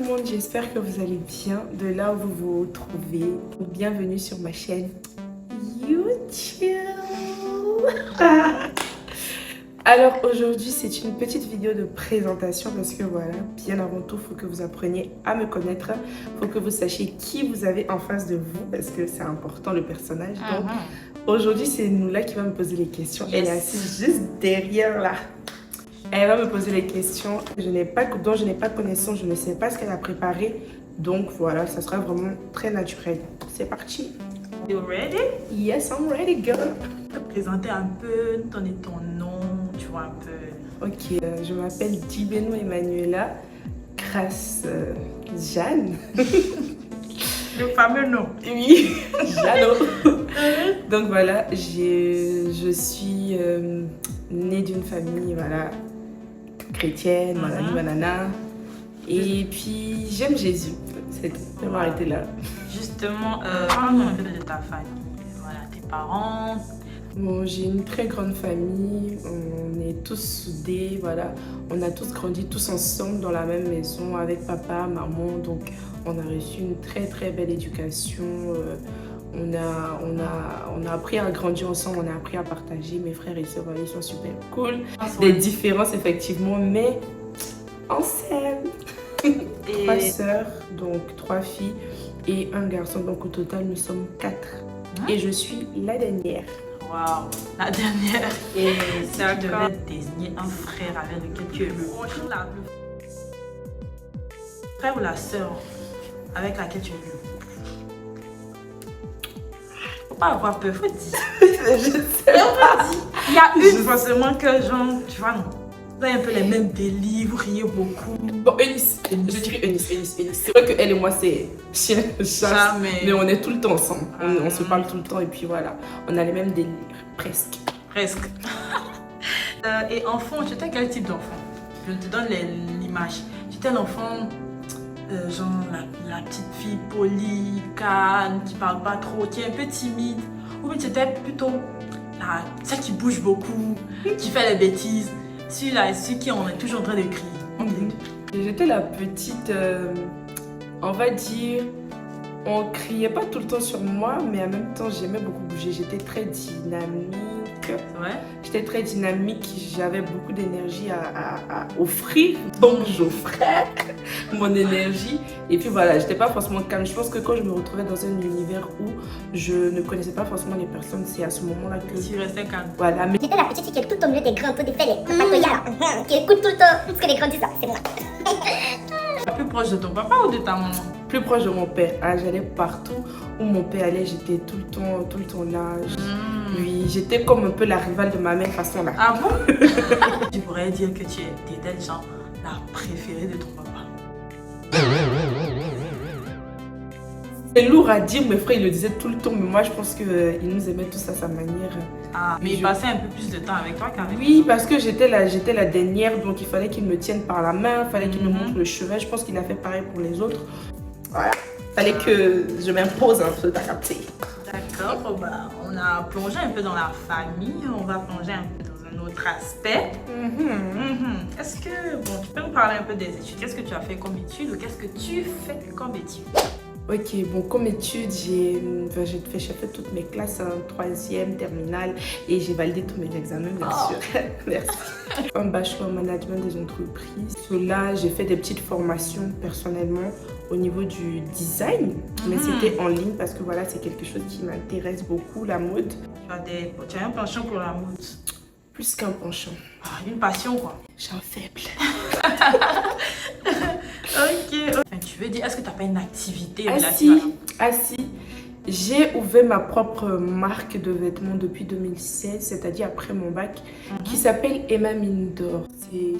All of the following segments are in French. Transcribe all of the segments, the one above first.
le monde, j'espère que vous allez bien de là où vous vous trouvez. Bienvenue sur ma chaîne YouTube. Alors aujourd'hui c'est une petite vidéo de présentation parce que voilà, bien avant tout, il faut que vous appreniez à me connaître. Il faut que vous sachiez qui vous avez en face de vous parce que c'est important le personnage. Donc aujourd'hui c'est Noula qui va me poser les questions. Elle est assise juste derrière là. Elle va me poser les questions dont je n'ai pas connaissance, je ne sais pas ce qu'elle a préparé. Donc voilà, ça sera vraiment très naturel. C'est parti. You ready? Yes, I'm ready, girl. Je vais te présenter un peu, donner ton nom, tu vois un peu. Ok, je m'appelle Dibeno Emanuela Grace Jeanne. Le fameux nom. Oui, Jeannot. Donc voilà, je suis née d'une famille voilà, chrétienne, banana. Et puis j'aime Jésus. C'est tout. Je vais m'arrêter là. Justement, parle-nous un peu de ta famille. Voilà, tes parents. Bon, j'ai une très grande famille, on est tous soudés, voilà. On a tous grandi tous ensemble dans la même maison avec papa, maman, donc on a reçu une très belle éducation. On a appris à grandir ensemble, on a appris à partager. Mes frères et sœurs, ils sont super cool. Des différences effectivement, mais on s'aime. 3 sœurs, donc 3 filles et un garçon, donc au total nous sommes 4. Et je suis la dernière. Waouh, la dernière. Et si tu devais désigner un frère avec lequel tu es le frère ou la sœur avec laquelle tu es le faut pas avoir peur, faut dire. Je sais pas. Il y a une forcément que genre, tu vois non. Vous avez un peu les mêmes délits, vous riez beaucoup. Bon, Eunice, je dirais Eunice. C'est vrai qu'elle et moi, c'est chien, chat, mais on est tout le temps ensemble. On se parle tout le temps et puis voilà. On a les mêmes délires, presque. Presque. Et enfant, tu étais quel type d'enfant? Je te donne l'image. Tu étais l'enfant, genre la petite fille polie, calme, qui parle pas trop, qui est un peu timide. Ou bien tu étais plutôt celle qui bouge beaucoup, qui fait les bêtises. Celui-là, celui qui on est toujours en train de crier. J'étais la petite, on va dire, on criait pas tout le temps sur moi, mais en même temps j'aimais beaucoup bouger. J'étais très dynamique. Ouais. J'étais très dynamique, j'avais beaucoup d'énergie à offrir, donc j'offrais mon énergie. Et puis voilà, j'étais pas forcément calme. Je pense que quand je me retrouvais dans un univers où je ne connaissais pas forcément les personnes, c'est à ce moment-là que... Tu restais calme. Voilà, mais... J'étais la petite fille qui est tout au milieu des grands, tout des faits, les matoyas, qui écoute tout le temps tout ce que les grands disent là, c'est moi. Plus proche de ton papa ou de ta maman? Plus proche de mon père. Ah, j'allais partout où mon père allait, j'étais tout le temps là. Oui, j'étais comme un peu la rivale de ma mère façon là. Ah bon? Tu pourrais dire que tu étais genre la préférée de ton papa. C'est lourd à dire, mes frères ils le disaient tout le temps, mais moi je pense qu'il nous aimait tous à sa manière. Ah, mais il passait un peu plus de temps avec toi qu'avec toi. Oui, parce que j'étais la dernière, donc il fallait qu'il me tienne par la main, il fallait qu'il me montre le chevet. Je pense qu'il a fait pareil pour les autres. Voilà, il fallait que je m'impose un peu, t'as capté. D'accord, bah, on a plongé un peu dans la famille, on va plonger un peu dans un autre aspect. Est-ce que, bon, tu peux me parler un peu des études? Qu'est-ce que tu as fait comme études ou qu'est-ce que tu fais comme études? Ok, bon, comme étude, j'ai fait toutes mes classes en 3e, terminale et j'ai validé tous mes examens, bien sûr. Merci. Un bachelor en management des entreprises. Là, j'ai fait des petites formations personnellement au niveau du design, mais c'était en ligne parce que voilà, c'est quelque chose qui m'intéresse beaucoup, la mode. Tu as un penchant pour la mode? Plus qu'un penchant. Ah, une passion quoi. J'ai un faible. Ok. Enfin, tu veux dire, est-ce que tu n'as pas une activité si. J'ai ouvert ma propre marque de vêtements depuis 2016, c'est-à-dire après mon bac, qui s'appelle Emma Mine d'Or.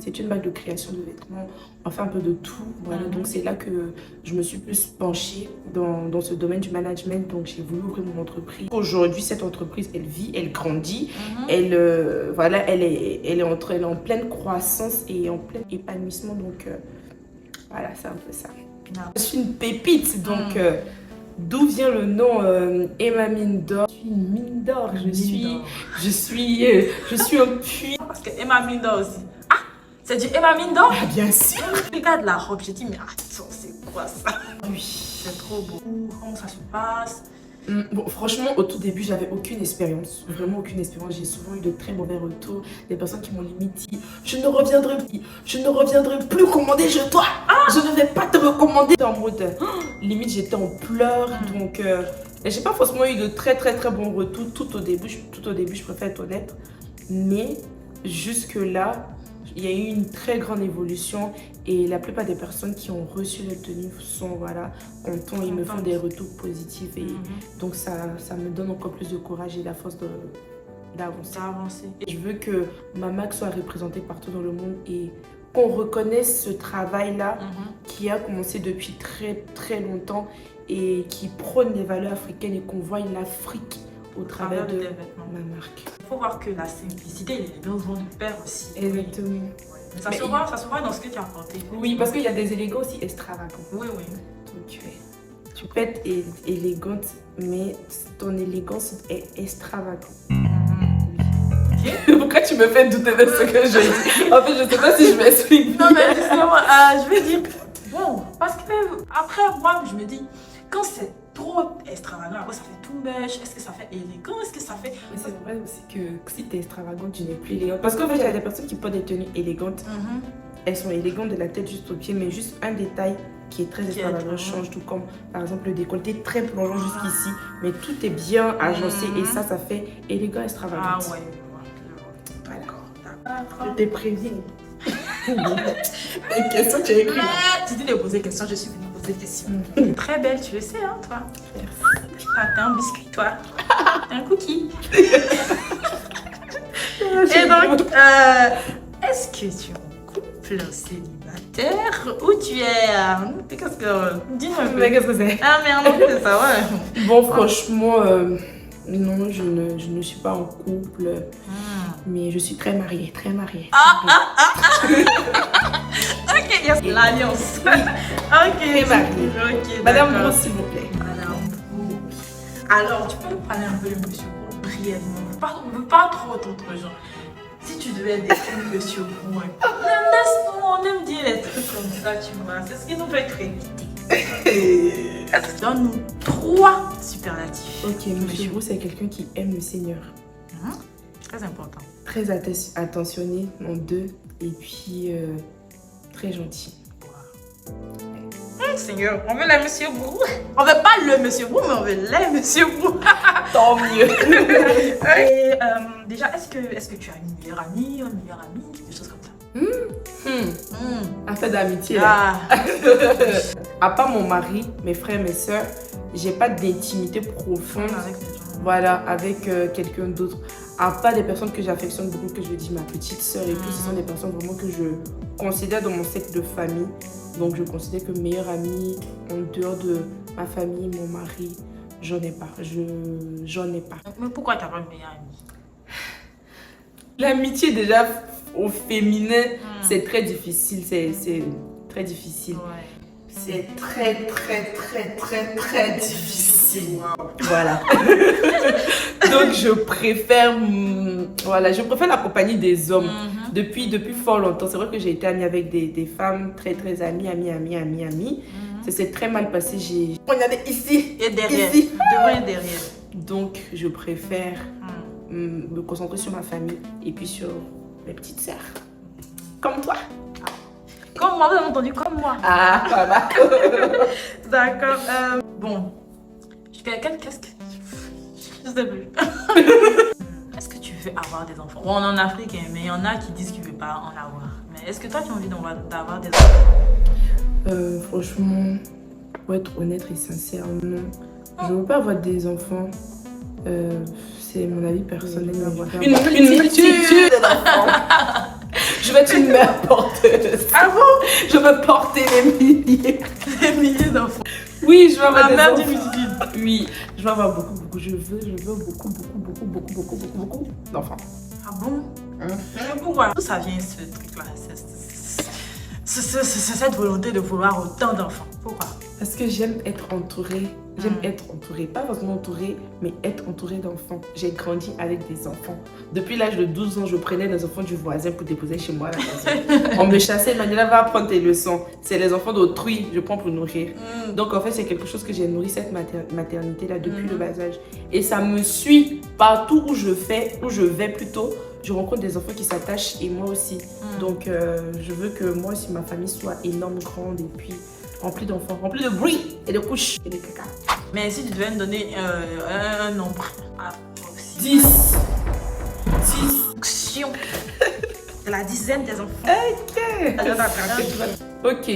C'est une marque de création de vêtements, on fait un peu de tout. Voilà. Donc c'est là que je me suis plus penchée dans ce domaine du management, donc j'ai voulu ouvrir mon entreprise. Aujourd'hui, cette entreprise, elle vit, elle grandit, elle est en pleine croissance et en plein épanouissement, donc voilà, c'est un peu ça. Je suis une pépite, donc... D'où vient le nom Emma Mine d'Or? Je suis une mine d'or, je suis un puits. Parce que Emma Mine d'Or aussi. Ah, c'est du Emma Mine d'Or? Ah, bien sûr. Je regarde la robe, je dis mais attends, c'est vois ça. Oui. C'est trop beau. Comment ça se passe? Bon, franchement, au tout début, j'avais aucune expérience. Vraiment aucune expérience. J'ai souvent eu de très mauvais retours. Des personnes qui m'ont limite dit je ne reviendrai plus commander chez toi. Je ne vais pas te recommander. En mode, limite, j'étais en pleurs. Donc, j'ai pas forcément eu de très bons retours tout au début. Je préfère être honnête. Mais jusque-là, il y a eu une très grande évolution et la plupart des personnes qui ont reçu la tenue sont contents, ils me font des retours positifs et donc ça me donne encore plus de courage et la force d'avancer. Je veux que ma marque soit représentée partout dans le monde et qu'on reconnaisse ce travail-là qui a commencé depuis très longtemps et qui prône les valeurs africaines et qu'on voit l'Afrique au travers de ma marque. Il faut voir que la simplicité et l'élégance vont de pair aussi. Exactement. Oui. Ça se voit dans ce que tu as apporté. Oui, parce qu'il y a des élégants aussi extravagants. Oui. Donc, tu peux être élégante, mais ton élégance est extravagante. Okay. Pourquoi tu me fais douter de ce que je dis? En fait, je ne sais pas si je m'explique. Non, mais justement, je veux dire, bon, parce que après, moi, je me dis, quand c'est trop extravagant, après ça fait tout bêche, est-ce que ça fait élégant, est-ce que ça fait... Mais c'est vrai aussi que si tu es extravagante, tu n'es plus élégante. Parce qu'en fait, il y a des personnes qui portent des tenues élégantes. Elles sont élégantes de la tête juste aux pieds, mais juste un détail qui est très extravagant change tout, comme par exemple le décolleté très plongeant jusqu'ici, mais tout est bien agencé et ça fait élégant, extravagant. Ah ouais, d'accord. Je t'ai prévenu. Une question, tu as écrit. Tu dis de poser des questions, je suis venue poser des questions. Très belle, tu le sais, hein, toi. Merci. T'as un biscuit, toi. T'as un cookie. Et donc, est-ce que tu es en couple célibataire ou tu es... Qu'est-ce que... Dis-moi un peu. Mais qu'est-ce que c'est? Ah, mais en fait, ça va. Bon, franchement, non, je ne suis pas en couple. Mais je suis très mariée. Ok, yes, l'alliance. Ok. Très mariée. Ok, Madame Bro, s'il vous plaît. Madame Bro. Alors, tu peux me parler un peu de Monsieur Bro brièvement. On ne veut pas trop d'autres gens. Si tu devais décrire Monsieur Bro, on aime dire les trucs comme ça, tu vois. C'est ce qui nous fait créditer. Donne-nous 3 superlatifs. Ok, Monsieur Bro, c'est quelqu'un qui aime le Seigneur. Très important. Très attentionné, en 2. Et puis, très gentil. Seigneur, on veut les Monsieur Bro. On veut pas le Monsieur Bro, mais on veut les Monsieur Bro. Tant mieux. Et déjà, est-ce que tu as une meilleure amie, un meilleur ami, quelque chose comme ça? Affaire d'amitié là. À part mon mari, mes frères, mes soeurs, j'ai pas d'intimité profonde Avec les gens. Voilà, avec quelqu'un d'autre. À part des personnes que j'affectionne beaucoup, que je dis ma petite soeur et tout, ce sont des personnes vraiment que je considère dans mon cercle de famille. Donc je considère que meilleure amie, en dehors de ma famille, mon mari, j'en ai pas. J'en ai pas. Mais pourquoi tu n'as pas une meilleure amie? L'amitié déjà au féminin, c'est très difficile. C'est très difficile. Ouais. C'est très difficile. Voilà. Donc je préfère la compagnie des hommes. Depuis fort longtemps. C'est vrai que j'ai été amie avec des femmes très amies. Ça s'est très mal passé. Regardez ici. Et derrière. Ici. Devant et derrière. Donc je préfère me concentrer sur ma famille et puis sur mes petites sœurs. Comme toi. Comme moi, vous avez entendu, comme moi. Ah, voilà. D'accord. Bon. Qu'est-ce que... Je sais plus. Est-ce que tu veux avoir des enfants? Bon, on est en Afrique, hein, mais il y en a qui disent qu'ils ne veulent pas en avoir. Mais est-ce que toi, tu as envie d'avoir des enfants? Franchement, pour être honnête et sincère, non. Je ne veux pas avoir des enfants. C'est mon avis personnel. Une multitude d'enfants. Je vais être une mère porteuse. Ah bon? Je veux porter des milliers d'enfants. Oui, je veux avoir la des mère enfants. d'une multitude. Oui, je veux avoir beaucoup. Je veux beaucoup d'enfants. Ah bon? Mais pourquoi? D'où ça vient ce truc-là? Cette volonté de vouloir autant d'enfants? Pourquoi? Parce que j'aime être entourée. J'aime être entourée. Pas forcément entourée, mais être entourée d'enfants. J'ai grandi avec des enfants. Depuis l'âge de 12 ans, je prenais des enfants du voisin pour déposer chez moi à la maison. On me chassait, Manuela va apprendre tes leçons. C'est les enfants d'autrui, je prends pour nourrir. Donc en fait, c'est quelque chose que j'ai nourri cette maternité-là depuis le bas âge. Et ça me suit partout où je vais plutôt. Je rencontre des enfants qui s'attachent et moi aussi. Donc je veux que moi aussi ma famille soit énorme, grande et puis remplie d'enfants, remplie de bruit et de couches et de caca. Mais si tu devais me donner un nombre. 10. 10. De la dizaine des enfants. Ok.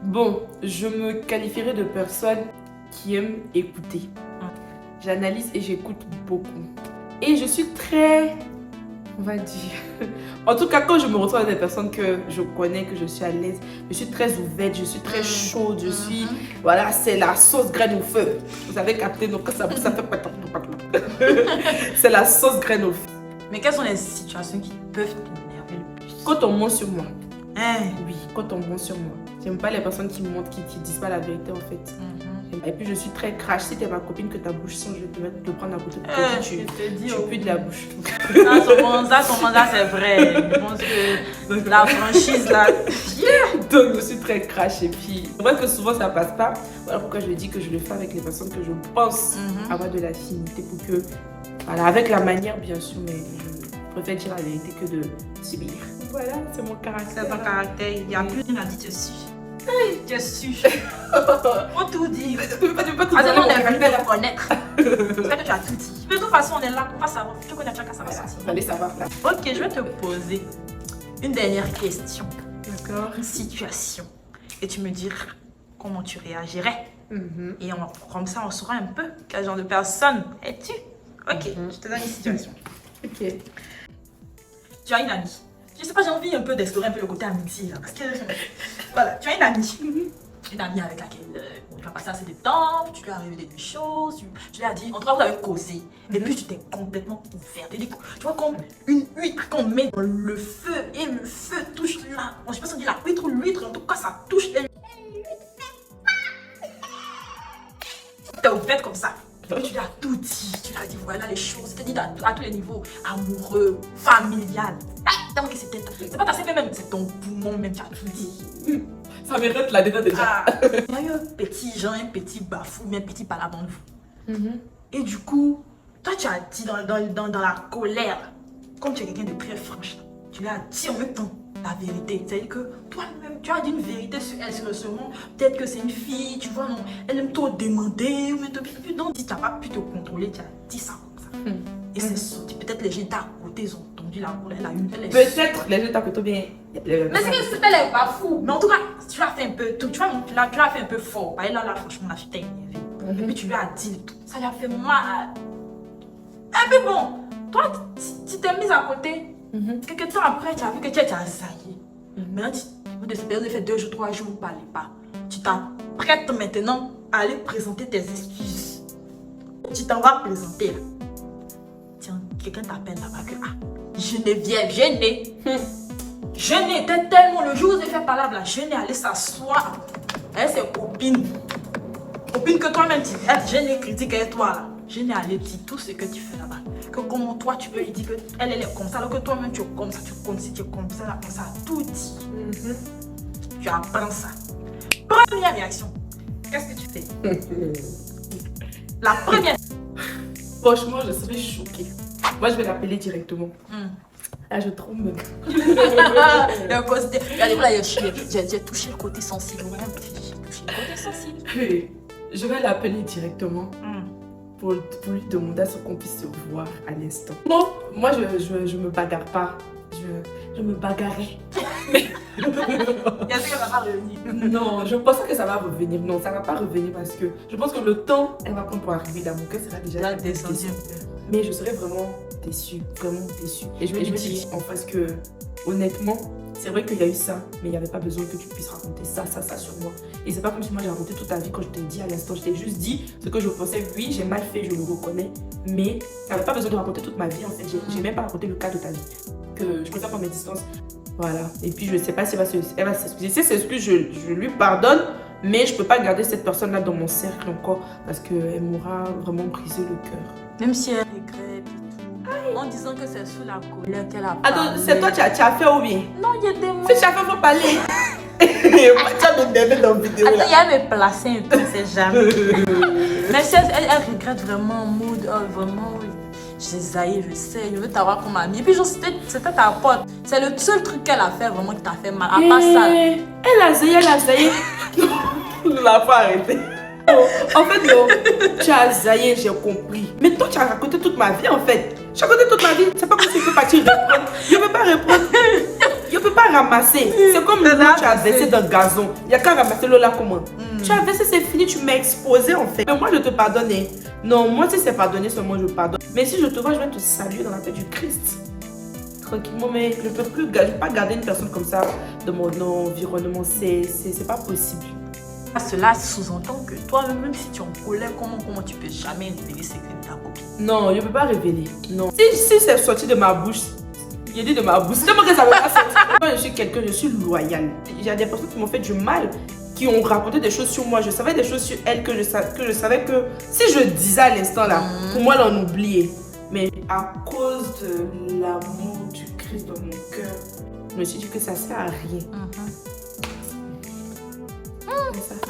Bon, je me qualifierais de personne qui aime écouter. J'analyse et j'écoute beaucoup. Et je suis très... On va dire. En tout cas, quand je me retrouve avec des personnes que je connais, que je suis à l'aise, je suis très ouverte, je suis très chaude, je suis. Voilà, c'est la sauce graine au feu. Vous avez capté, donc ça fait pas. C'est la sauce graine au feu. Mais quelles sont les situations qui peuvent t'énerver le plus? Quand on ment sur moi. Hein? Oui, quand on ment sur moi. J'aime pas les personnes qui mentent, qui disent pas la vérité en fait. Et puis je suis très crash. Si t'es ma copine que ta bouche sent, je vais te prendre à côté de toi. Tu pues de la bouche. Son mandat c'est vrai. Je pense que la franchise là. Donc je suis très crash et puis c'est vrai que souvent ça passe pas. Voilà pourquoi je dis que je le fais avec les personnes que je pense avoir de l'affinité pour que. Voilà, avec la manière bien sûr, mais je préfère dire la vérité que de subir. Voilà, c'est mon caractère. C'est ton caractère. Il n'y a plus rien à dire dessus. Je suis. Faut tout dire. Tu peux pas tout Ah, dire. on est venu te connaître. C'est que tu as tout dit. De toute façon, on est là pour pas savoir. Tu connais chacun, ça va sortir. Vous allez savoir là. Ok, je vais te poser une dernière question. D'accord. Une situation. Et tu me diras comment tu réagirais. Et comme ça, on saura un peu quel genre de personne es-tu. Ok, je te donne une situation. Ok. Tu as une amie. Je sais pas, j'ai envie un peu d'explorer un peu le côté amitié là. Parce que voilà, tu as une amie. Une amie avec laquelle tu as passé assez de temps, tu lui as révélé des choses, tu lui as dit, en tout cas vous avez causé. Et puis tu t'es complètement ouverte. Tu vois comme une huître qu'on met dans le feu et le feu touche là. Bon, je sais pas si on dit la huître ou l'huître, en tout cas ça touche les. T'es ouverte comme ça. Et tu lui as tout dit, tu lui as dit voilà les choses, tu t'es dit à tous les niveaux, amoureux, familial. Donc c'est pas ta CP même, c'est ton poumon même, tu as tout dit. Ça mérite la dedans déjà. Il y a eu un petit genre, un petit bafou, mais un petit palabon de vous. Et du coup, toi tu as dit dans la colère, comme tu es quelqu'un de très franche, tu lui as dit en même temps la vérité. C'est-à-dire que toi-même, tu as dit une vérité sur elle, sur ce monde. Peut-être que c'est une fille, tu vois, non, elle aime trop demander, mais donc si tu n'as pas pu te contrôler, tu as dit ça comme ça. Et c'est sorti. Peut-être les gens d'à côté, ils ont entendu la colère, elle a eu. Peut-être les gens d'à côté bien. Mais c'est qu'elle est pas fou. Mais en tout cas, tu l'as fait un peu, tu l'as fait un peu fort. Bah, là, franchement, la fille t'a énervé. Et puis tu lui as dit tout. Ça lui a fait mal. Et puis bon, toi, tu t'es mise à côté. Quelques temps après, tu as vu que tu as assailli. Maintenant, vous avez fait 2 jours, 3 jours, vous ne parlez pas. Tu t'apprêtes maintenant à aller présenter tes excuses. Tu t'en vas présenter là. Tiens, quelqu'un t'appelle là-bas que Geneviève, Jeune était tellement le jour où j'ai fait parler là, Jeune est allée s'asseoir. Elle, c'est copine. Copine que toi-même, Jeune critique et toi là. Jeune est allée dire tout ce que tu fais là-bas. Que comment toi tu peux lui dire qu'elle est comme ça, alors que toi-même tu es comme ça, tu es comme ça, tout dit. Tu apprends ça. Première réaction, qu'est-ce que tu fais? La première. Franchement, je serais choquée. Moi, je vais l'appeler directement. Là, je tremble. J'ai touché le côté sensible. J'ai touché le côté sensible. Je vais l'appeler directement. Pour lui demander à ce qu'on puisse se voir à l'instant. Bon, moi je me bagarre pas. Je me bagarrais. Est-ce que ça va revenir? Non, je pense que ça va revenir. Non, ça va pas revenir parce que je pense que le temps, elle va prendre pour arriver dans mon cœur, sera déjà descendu. Mais je serais vraiment déçue, Et je vais lui dire en face que, honnêtement, c'est vrai qu'il y a eu ça, mais il n'y avait pas besoin que tu puisses raconter ça sur moi. Et c'est pas comme si moi j'ai raconté toute ta vie quand je t'ai dit à l'instant. Je t'ai juste dit ce que je pensais. Oui, j'ai mal fait, je le reconnais. Mais tu n'avais pas besoin de raconter toute ma vie en fait. J'ai même pas raconté le cas de ta vie. Que je préfère prendre mes distances. Voilà. Et puis je sais pas si elle va s'excuser. Si elle s'excuse, je lui pardonne. Mais je peux pas garder cette personne-là dans mon cercle encore parce qu'elle m'aura vraiment brisé le cœur. Même si elle regrette et tout. En disant que c'est sous la colère qu'elle a Attends, parlé. c'est toi qui as fait ou bien? Non, il y a des mots. Si tu as fait, faut parler. Tu as m'énervé dans la vidéo Attends, là. il y a mes placés et tout, c'est jamais. Mais si elle regrette vraiment en mode, oh, vraiment, oui. J'ai zaï, je sais, je veux t'avoir comme amie. Et puis, genre, c'était ta pote. C'est le seul truc qu'elle a fait vraiment qui t'a fait mal. À part ça. Elle a zaï. On l'a pas arrêté. En fait, non, tu as zaï, j'ai compris. Mais toi, tu as raconté toute ma vie en fait. J'ai raconté toute ma vie. C'est pas comme si je peux partir reprendre. Je peux pas reprendre. Je peux pas ramasser. C'est comme l'eau que tu as versé dans le gazon. Il n'y a qu'à ramasser l'eau là comment. Tu as versé, c'est fini, tu m'as exposé en fait. Mais moi, je te pardonne. Non, moi, si c'est pardonné, seulement je pardonne. Mais si je te vois, je vais te saluer dans la paix du Christ. Tranquillement, mais je ne peux pas garder une personne comme ça dans mon environnement. C'est pas possible. Cela sous-entend que toi-même, même si tu es en colère, comment tu peux jamais révéler les secrets de ta copine? Non, je ne peux pas révéler. Non. Si c'est sorti de ma bouche, j'ai dit de ma bouche. C'est tellement que ça ne veut pas sortir. Moi, je suis quelqu'un, je suis loyale. Il y a des personnes qui m'ont fait du mal, qui ont raconté des choses sur moi. Je savais des choses sur elles que je savais que si je disais à l'instant là, pour moi, l'on oubliait. Mais à cause de l'amour du Christ dans mon cœur, je me suis dit que ça ne sert à rien.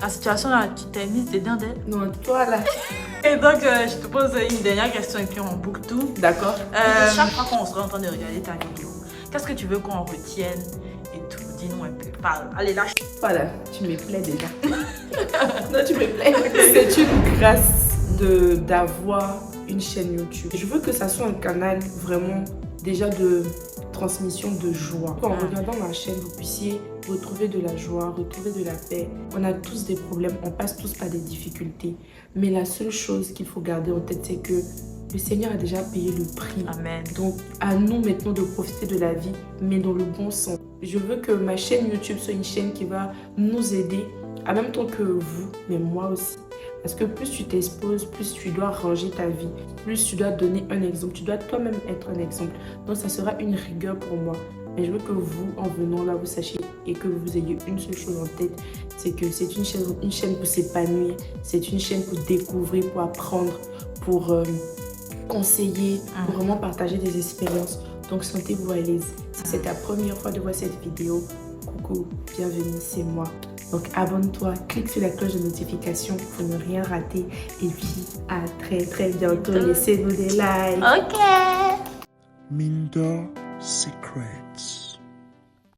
La situation là, tu t'es mise dedans d'elle. Non, toi là. Et donc, je te pose une dernière question et puis on boucle tout. D'accord. Chaque fois qu'on sera en train de regarder ta vidéo, qu'est-ce que tu veux qu'on retienne et tout? Dis-nous un peu. Parle. Allez, lâche. Voilà, tu me plais déjà. Non, tu me plais. C'est une grâce d'avoir une chaîne YouTube. Je veux que ça soit un canal vraiment déjà de transmission de joie. En regardant ma chaîne, vous puissiez retrouver de la joie, retrouver de la paix. On a tous des problèmes, on passe tous par des difficultés. Mais la seule chose qu'il faut garder en tête, c'est que le Seigneur a déjà payé le prix. Amen. Donc, à nous maintenant de profiter de la vie, mais dans le bon sens. Je veux que ma chaîne YouTube soit une chaîne qui va nous aider, en même temps que vous, mais moi aussi. Parce que plus tu t'exposes, plus tu dois ranger ta vie, plus tu dois donner un exemple. Tu dois toi-même être un exemple. Donc, ça sera une rigueur pour moi. Mais je veux que vous, en venant là, vous sachiez et que vous ayez une seule chose en tête, c'est que c'est une chaîne pour s'épanouir, c'est une chaîne pour découvrir, pour apprendre, pour conseiller, pour vraiment partager des expériences. Donc, sentez-vous à l'aise. Si c'est ta première fois de voir cette vidéo, coucou, bienvenue, c'est moi. Donc, abonne-toi, clique sur la cloche de notification pour ne rien rater. Et puis, à très bientôt. Laissez-nous des likes. Ok. Mindor Secrets.